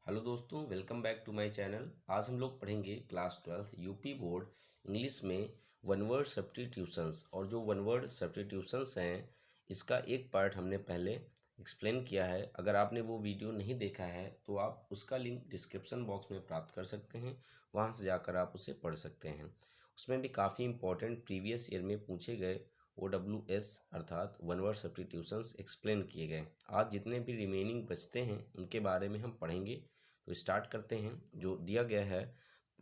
Hello दोस्तों, welcome back to my channel. आज हम लोग पढ़ेंगे क्लास 12 यूपी बोर्ड इंग्लिश में वन वर्ड सब्स्टिट्यूशंस। और जो वन वर्ड सब्स्टिट्यूशंस हैं, इसका एक पार्ट हमने पहले एक्सप्लेन किया है। अगर आपने वो वीडियो नहीं देखा है तो आप उसका लिंक डिस्क्रिप्शन बॉक्स में प्राप्त कर सकते हैं, वहाँ से जाकर आप उसे पढ़ सकते हैं। उसमें भी काफ़ी इंपॉर्टेंट प्रीवियस ईयर में पूछे गए OWS अर्थात वन वर्ड सब्स्टिट्यूशंस एक्सप्लेन किए गए। आज जितने भी रिमेनिंग बचते हैं उनके बारे में हम पढ़ेंगे। तो स्टार्ट करते हैं। जो दिया गया है,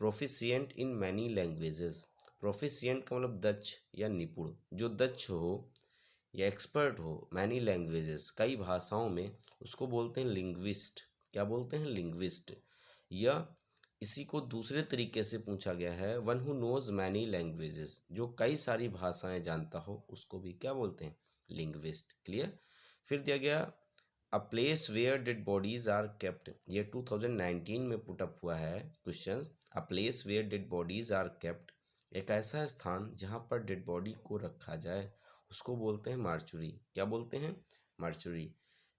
proficient in many languages. Proficient का मतलब दक्ष या निपुण, जो दक्ष हो या एक्सपर्ट हो मैनी लैंग्वेजेस, कई भाषाओं में, उसको बोलते हैं लिंग्विस्ट। क्या बोलते हैं? लिंग्विस्ट। या इसी को दूसरे तरीके से पूछा गया है, one who knows many languages, जो कई सारी भाषाएं जानता हो, उसको भी क्या बोलते हैं? लिंग्विस्ट। क्लियर। फिर दिया गया a place where dead bodies are kept. ये 2019 में पुटअप हुआ है question. A place where dead bodies are kept, एक ऐसा स्थान जहाँ पर डेड बॉडी को रखा जाए, उसको बोलते हैं मार्चुरी। क्या बोलते हैं? मार्चुरी।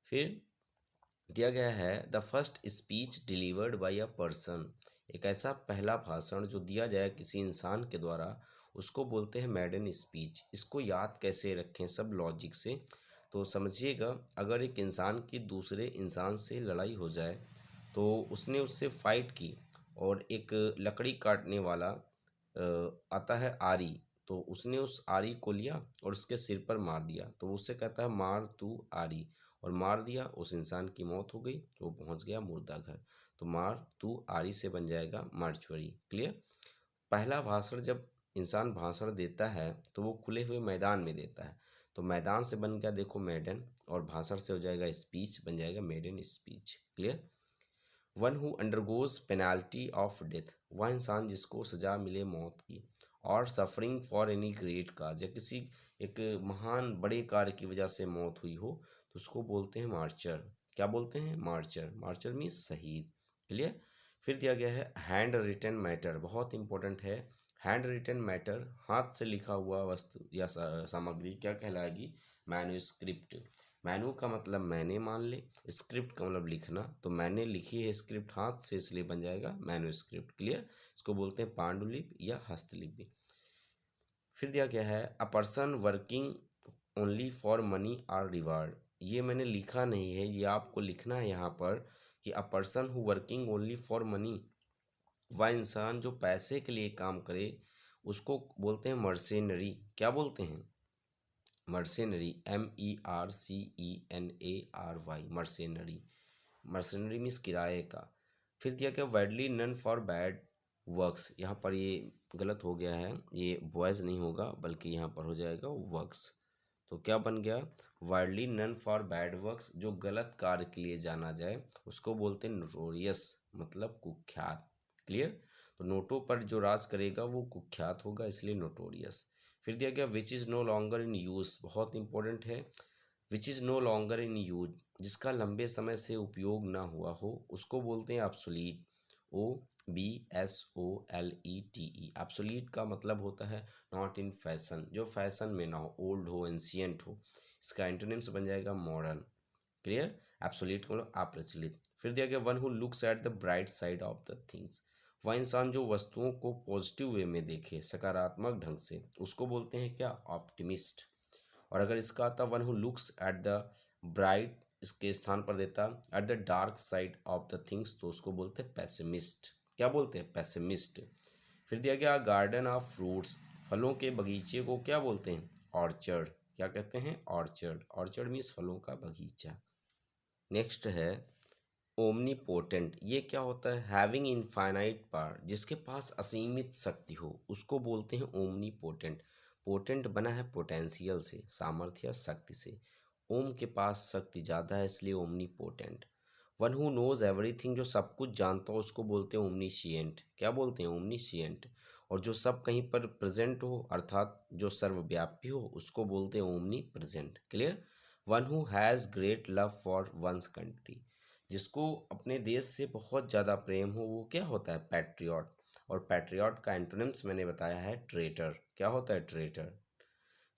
फिर दिया गया है the first speech delivered by a person, एक ऐसा पहला भाषण जो दिया जाए किसी इंसान के द्वारा, उसको बोलते हैं मेडन स्पीच। इसको याद कैसे रखें सब लॉजिक से, तो समझिएगा। अगर एक इंसान की दूसरे इंसान से लड़ाई हो जाए, तो उसने उससे फाइट की और एक लकड़ी काटने वाला आता है आरी, तो उसने उस आरी को लिया और उसके सिर पर मार दिया, तो उससे कहता है मार तू आरी, और मार दिया, उस इंसान की मौत हो गई, तो वो पहुंच गया मुर्दा घर। तो मार तू आरी से बन जाएगा मार्चुरी। क्लियर। पहला भाषण जब इंसान भाषण देता है तो वो खुले हुए मैदान में देता है, तो मैदान से बन गया देखो मेडन, और भाषण से हो जाएगा स्पीच, बन जाएगा maiden speech. Clear. One who undergoes penalty of death, वह इंसान जिसको सजा मिले मौत की, और suffering for any great cause, या किसी एक महान बड़े कार्य की वजह से मौत हुई हो, तो उसको बोलते हैं मार्चर। क्या बोलते हैं? मार्चर। मार्चर मीन्स शहीद। क्लियर। फिर दिया गया है हैंड रिटन मैटर, बहुत इंपॉर्टेंट है। हैंड रिटन मैटर, हाथ से लिखा हुआ वस्तु या सामग्री क्या कहलाएगी? मैन्युस्क्रिप्ट। मैनू का मतलब मैंने मान ले, स्क्रिप्ट का मतलब लिखना, तो मैंने लिखी है स्क्रिप्ट हाथ से, इसलिए बन जाएगा मैन्युस्क्रिप्ट। क्लियर। इसको बोलते हैं पांडुलिपि या हस्तलिपि। फिर दिया गया है a person working only for money or reward, ये मैंने लिखा नहीं है, ये आपको लिखना है यहाँ पर कि अ person who working only for money, वह इंसान जो पैसे के लिए काम करे, उसको बोलते हैं मर्सेनरी। क्या बोलते हैं? Mercenary. MERCENARY, mercenary. Mercenary means किराए का। फिर दिया गया widely known for bad works, यहाँ पर ये गलत हो गया है, ये बॉयज़ नहीं होगा बल्कि यहाँ पर हो जाएगा वर्क्स। तो क्या बन गया? Widely known for bad works, जो गलत कार्य के लिए जाना जाए, उसको बोलते हैं नोटोरियस, मतलब कुख्यात। क्लियर। तो नोटों पर जो राज करेगा वो कुख्यात होगा, इसलिए नोटोरियस। फिर दिया गया which is no longer in use, बहुत इंपॉर्टेंट है। Which is no longer in use, जिसका लंबे समय से उपयोग ना हुआ हो, उसको बोलते हैं ऑब्सोलीट। OBSOLETE। ऑब्सोलीट का मतलब होता है नॉट इन फैशन, जो फैशन में ना हो, ओल्ड हो, एंशियंट हो। इसका एंटोनिम्स बन जाएगा मॉडर्न। क्लियर। एब्सोल्यूट का मतलब अप्रचलित। फिर दिया गया one who looks at the bright side of the things, वह इंसान जो वस्तुओं को पॉजिटिव वे में देखे, सकारात्मक ढंग से, उसको बोलते हैं क्या? ऑप्टिमिस्ट। और अगर इसका आता one who looks at the bright, इसके स्थान पर देता at the dark side of the things, तो उसको बोलते हैं पैसिमिस्ट। क्या बोलते हैं? पैसिमिस्ट। फिर दिया गया गार्डन ऑफ फ्रूट्स, फलों के बगीचे को क्या बोलते हैं? ऑर्चर्ड। क्या कहते हैं? ऑर्चर्ड। ऑर्चर्ड मीन्स फलों का बगीचा। नेक्स्ट है ओमनीपोटेंट, ये क्या होता है? हैविंग इनफाइनाइट पावर, जिसके पास असीमित शक्ति हो, उसको बोलते हैं ओमनीपोटेंट। पोटेंट बना है पोटेंशियल से, सामर्थ्य, शक्ति से। ओम के पास शक्ति ज़्यादा है, इसलिए omnipotent. One who knows everything, जो सब कुछ जानता हो, उसको बोलते हैं ओमनीशिएंट। क्या बोलते हैं? ओमनीशिएंट। और जो सब कहीं पर प्रेजेंट हो, अर्थात जो सर्वव्यापी हो, उसको बोलते हैं omnipresent. Clear. One who has great love for one's country, जिसको अपने देश से बहुत ज़्यादा प्रेम हो, वो क्या होता है? पैट्रियट। और पैट्रियट का एंटोनिम्स मैंने बताया है ट्रेटर। क्या होता है? ट्रेटर।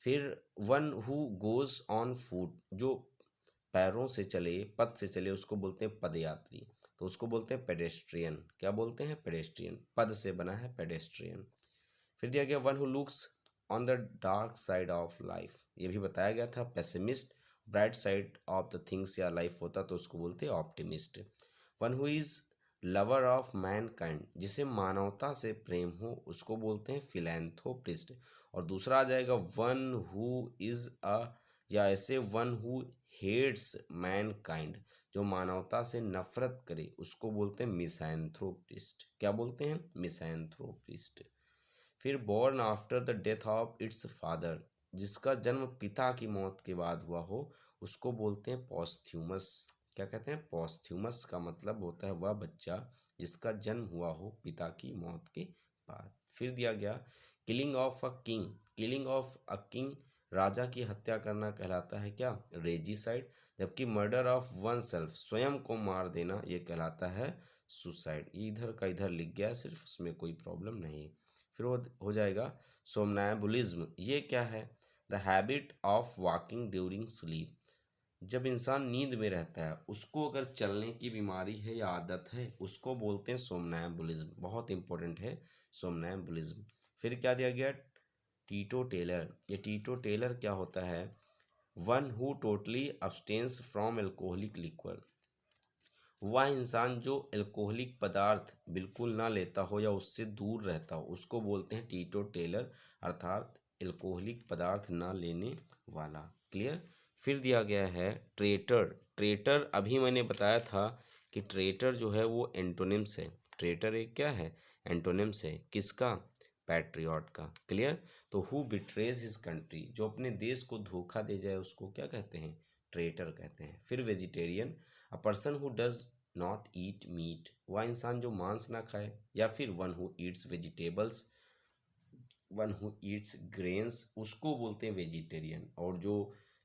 फिर one who goes on foot, जो पैरों से चले, पद से चले, उसको बोलते हैं पदयात्री। तो उसको बोलते हैं पेडेस्ट्रियन। क्या बोलते हैं? पेडेस्ट्रियन। पद से बना है पेडेस्ट्रियन। फिर दिया गया one who looks on the dark side of life, ये भी बताया गया था। Pessimist bright side of the things या लाइफ होता तो उसको बोलते हैं optimist. One who is lover of man kind, जिसे मानवता से प्रेम हो उसको बोलते हैं फिलैंथ्रोपिस्ट। और दूसरा आ जाएगा वन हु इज अ, या ऐसे one who hates mankind, जो मानवता से नफरत करे उसको बोलते हैं मिसैंथ्रोपिस्ट। क्या बोलते हैं? मिसैंथ्रोपिस्ट। फिर born after the death of its father, जिसका जन्म पिता की मौत के बाद हुआ हो उसको बोलते हैं पॉस्थ्यूमस। क्या कहते हैं? पॉस्थ्यूमस का मतलब होता है वह बच्चा जिसका जन्म हुआ हो पिता की मौत के बाद। फिर दिया गया killing of a king, killing of a king, राजा की हत्या करना कहलाता है क्या? रेजिसाइड। जबकि मर्डर ऑफ वन सेल्फ, स्वयं को मार देना, ये कहलाता है सुसाइड। इधर का इधर लिख गया सिर्फ, उसमें कोई प्रॉब्लम नहीं। फिर वो हो जाएगा सोमनैम्बुलिज्म। ये क्या है? The habit of walking during sleep, जब इंसान नींद में रहता है उसको अगर चलने की बीमारी है या आदत है उसको बोलते हैं सोमनैम्बुलिज्म। बहुत इंपॉर्टेंट है सोमनैम्बुलिज्म। फिर क्या दिया गया? Teetotaller. ये टीटो टेलर क्या होता है? One who totally abstains from alcoholic liquor, वह इंसान जो एल्कोहलिक पदार्थ बिल्कुल ना लेता हो या उससे दूर रहता हो उसको बोलते हैं टीटो टेलर, अर्थात एल्कोहलिक पदार्थ ना लेने वाला। क्लियर? फिर दिया गया है ट्रेटर। ट्रेटर अभी मैंने बताया था कि ट्रेटर जो है वो एंटोनिम्स है। ट्रेटर एक क्या है? एंटोनिम्स है। किसका? पैट्रियट का। क्लियर? तो हु बिट्रेज हिज कंट्री, जो अपने देश को धोखा दे जाए उसको क्या कहते हैं? ट्रेटर कहते हैं। फिर vegetarian, a person who does not eat meat, वह इंसान जो मांस ना खाए। या फिर one who Yeats vegetables, one who Yeats grains, उसको बोलते हैं वेजिटेरियन। और जो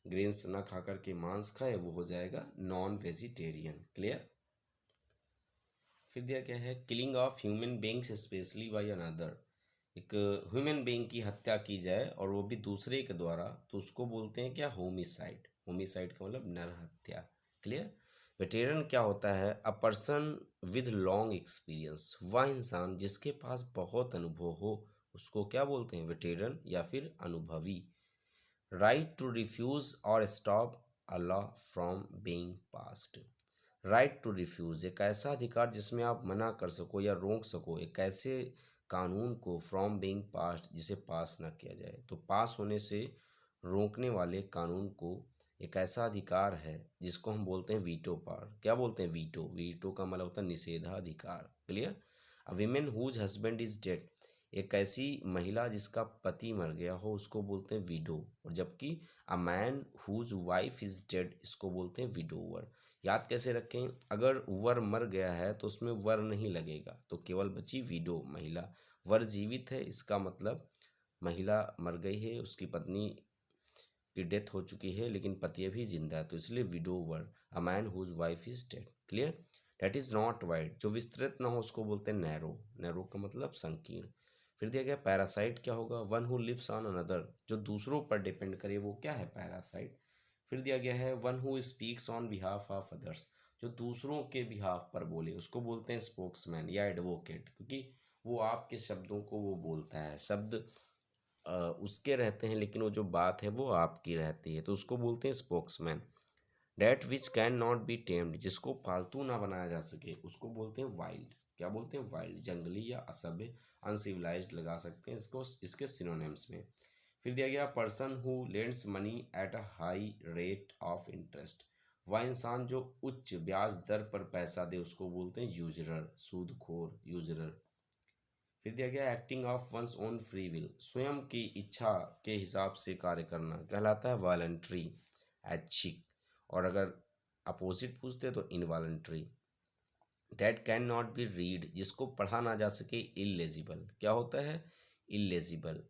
ग्रेन्स ना खा करके मांस खाए वो हो जाएगा नॉन वेजिटेरियन। क्लियर? फिर दिया क्या है? Killing of human beings specially by another, एक ह्यूमन बींग की हत्या की जाए और वो भी दूसरे के द्वारा, तो उसको बोलते हैं क्या? होमिसाइड। होमिसाइड का मतलब नर हत्या। क्लियर? वेटेरन क्या होता है? A person with long experience, वह इंसान जिसके पास बहुत अनुभव हो उसको क्या बोलते हैं? वेटेरन या फिर अनुभवी। राइट टू रिफ्यूज और stop a law from being passed, right to refuse, एक ऐसा अधिकार जिसमें आप मना कर सको या रोक सको एक ऐसे कानून को, फ्रॉम बीइंग पास्ड, जिसे पास ना किया जाए। तो पास होने से रोकने वाले कानून को एक ऐसा अधिकार है जिसको हम बोलते हैं वीटो पावर। क्या बोलते हैं? वीटो। वीटो का मतलब होता है निषेधाधिकार। Clear? A women whose husband is dead, एक ऐसी महिला जिसका पति मर गया हो उसको बोलते हैं विडो। और जबकि a man whose wife is dead, इसको बोलते हैं विडोवर। याद कैसे रखें? अगर वर मर गया है तो उसमें वर नहीं लगेगा, तो केवल बची विडो, महिला। वर जीवित है इसका मतलब महिला मर गई है, उसकी पत्नी की डेथ हो चुकी है लेकिन पति अभी जिंदा है, तो इसलिए widower. A man whose wife is dead. Clear? Date is not wide, जो विस्तृत ना हो उसको बोलते हैं नैरो। नैरो का मतलब संकीर्ण। फिर दिया गया पैरासाइट क्या होगा? One who lives on another, जो दूसरों पर डिपेंड करे वो क्या है? पैरासाइट। फिर दिया गया है one who speaks on behalf of others, जो दूसरों के बिहाफ पर बोले उसको बोलते हैं स्पोक्समैन या एडवोकेट, क्योंकि वो आपके शब्दों को वो बोलता है। शब्द उसके रहते हैं लेकिन वो जो बात है वो आपकी रहती है, तो उसको बोलते हैं spokesman. That which can not B tamed, जिसको पालतू ना बनाया जा सके उसको बोलते हैं वाइल्ड। क्या बोलते हैं? वाइल्ड, जंगली या असभ्य, अनसिविलाइज्ड लगा सकते हैं इसको इसके सिनोनिम्स में। फिर दिया गया person who lends money at a high rate of interest, वह इंसान जो उच्च ब्याज दर पर पैसा दे उसको बोलते हैं यूजरर, सूदखोर, यूजरर। फिर दिया गया acting of one's own free will, स्वयं की इच्छा के हिसाब से कार्य करना कहलाता है वॉलंटरी, ऐच्छिक। और अगर अपोजिट पूछते तो involuntary. That can not be read, जिसको पढ़ा ना जा सके, इलेजिबल। क्या होता है? इलेजिबल।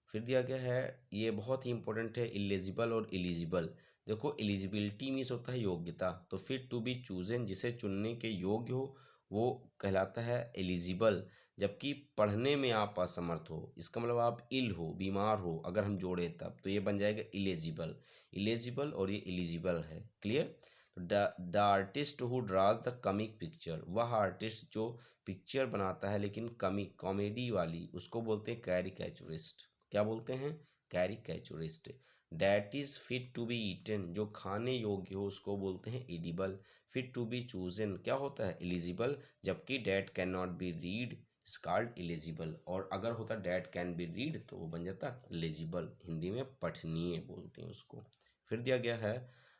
फिर दिया गया है, ये बहुत ही इंपॉर्टेंट है, इलेजिबल और एलिजिबल। देखो एलिजिबिलिटी मीन्स होता है योग्यता, तो फिर टू बी चूजन, जिसे चुनने के योग्य हो वो कहलाता है एलिजिबल। जबकि पढ़ने में आप असमर्थ हो, इसका मतलब आप इल हो, बीमार हो, अगर हम जोड़े तब तो ये बन जाएगा इलेजिबल। इलेजिबल और ये एलिजिबल है। Clear? The artist who draws the comic picture, वह आर्टिस्ट जो पिक्चर बनाता है लेकिन कॉमेडी वाली, उसको बोलते हैं कैरिकेचरिस्ट। क्या बोलते हैं? Caricaturist. That is fit to be eaten, जो खाने योग्य हो उसको बोलते हैं edible. Fit to be chosen क्या होता है? एलिजिबल। जबकि that can not be read called illegible, और अगर होता डैट कैन बी रीड तो वो बन जाता एलिजिबल, हिंदी में पठनीय बोलते हैं उसको। फिर दिया गया है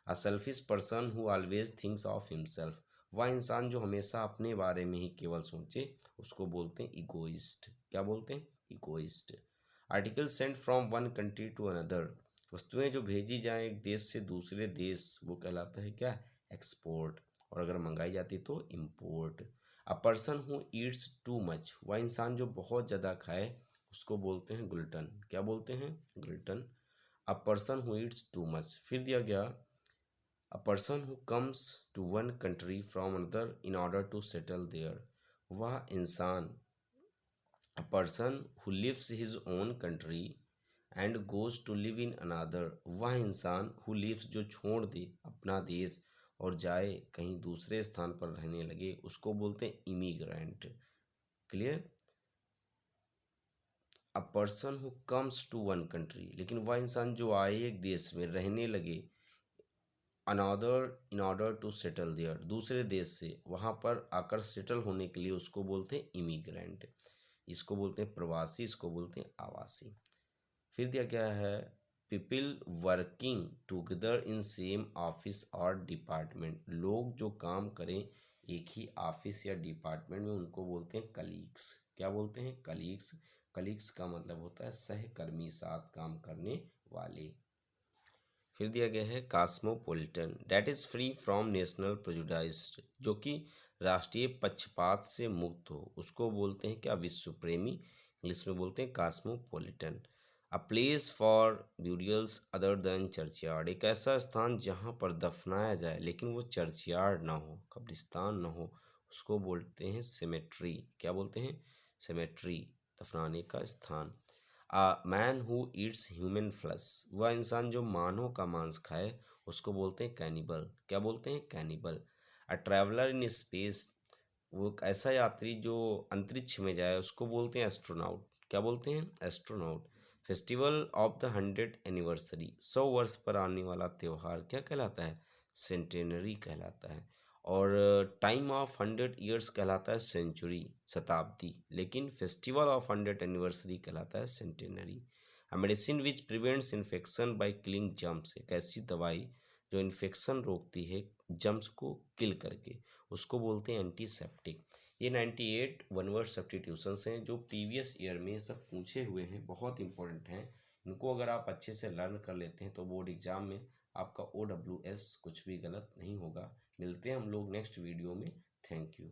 a selfish person who always thinks of himself, वह इंसान जो हमेशा अपने बारे में ही केवल सोचे उसको बोलते हैं इगोइस्ट। क्या बोलते हैं? Egoist. Article sent from one country to another, वस्तुएं जो भेजी जाएं एक देश से दूसरे देश, वो कहलाता है क्या? एक्सपोर्ट। और अगर मंगाई जाती तो import. A person who eats too much, वह इंसान जो बहुत ज़्यादा खाए उसको बोलते हैं ग्लुटन। क्या बोलते हैं? Glutton. A person who eats too much. फिर दिया गया a person who comes to one country from another in order to settle there, वह इंसान a person who lives his own country and goes to live in another, वह इंसान who lives जो छोड़ दे अपना देश और जाए कहीं दूसरे स्थान पर रहने लगे उसको बोलते हैं immigrant. Clear? A person who comes to one country, लेकिन वह इंसान जो आए एक देश में रहने लगे another in order to settle there, दूसरे देश से वहाँ पर आकर सेटल होने के लिए उसको बोलते हैं इमिग्रेंट। इसको बोलते हैं प्रवासी, इसको बोलते हैं आवासी। फिर दिया गया है people working together in same office और डिपार्टमेंट, लोग जो काम करें एक ही ऑफिस या डिपार्टमेंट में उनको बोलते हैं कलीग्स। क्या बोलते हैं? कलीग्स। कलीग्स का मतलब होता है सहकर्मी, साथ काम करने वाले। फिर दिया गया है cosmopolitan, that is free from national prejudice, जो कि राष्ट्रीय पक्षपात से मुक्त हो उसको बोलते हैं क्या? विश्व प्रेमी। इंग्लिश में बोलते हैं cosmopolitan. A place for burials other than churchyard, एक ऐसा स्थान जहाँ पर दफनाया जाए लेकिन वो चर्चयार्ड ना हो, कब्रिस्तान ना हो, उसको बोलते हैं सेमेट्री। क्या बोलते हैं? सेमेट्री, दफनाने का स्थान। A man who Yeats human flesh, वह इंसान जो मानव का मांस खाए उसको बोलते हैं कैनिबल। क्या बोलते हैं? Cannibal. A traveller in space, वो एक ऐसा यात्री जो अंतरिक्ष में जाए उसको बोलते हैं एस्ट्रोनॉट। क्या बोलते हैं? Astronaut. Festival of the 100th anniversary, 100 वर्ष पर आने वाला त्यौहार क्या कहलाता है? सेंटेनरी कहलाता है। और टाइम ऑफ 100 ईयर्स कहलाता है सेंचुरी, शताब्दी, लेकिन फेस्टिवल ऑफ 100th एनिवर्सरी कहलाता है centenary. A medicine which prevents infection by killing germs, एक ऐसी दवाई जो इन्फेक्शन रोकती है जर्म्स को किल करके, उसको बोलते हैं एंटीसेप्टिक। ये 98 वन वर्ड सब्स्टिट्यूशंस हैं जो प्रीवियस ईयर में सब पूछे हुए हैं, बहुत इंपॉर्टेंट हैं। इनको अगर आप अच्छे से लर्न कर लेते हैं तो बोर्ड एग्जाम में आपका OWS कुछ भी गलत नहीं होगा। मिलते हैं हम लोग नेक्स्ट वीडियो में। Thank you.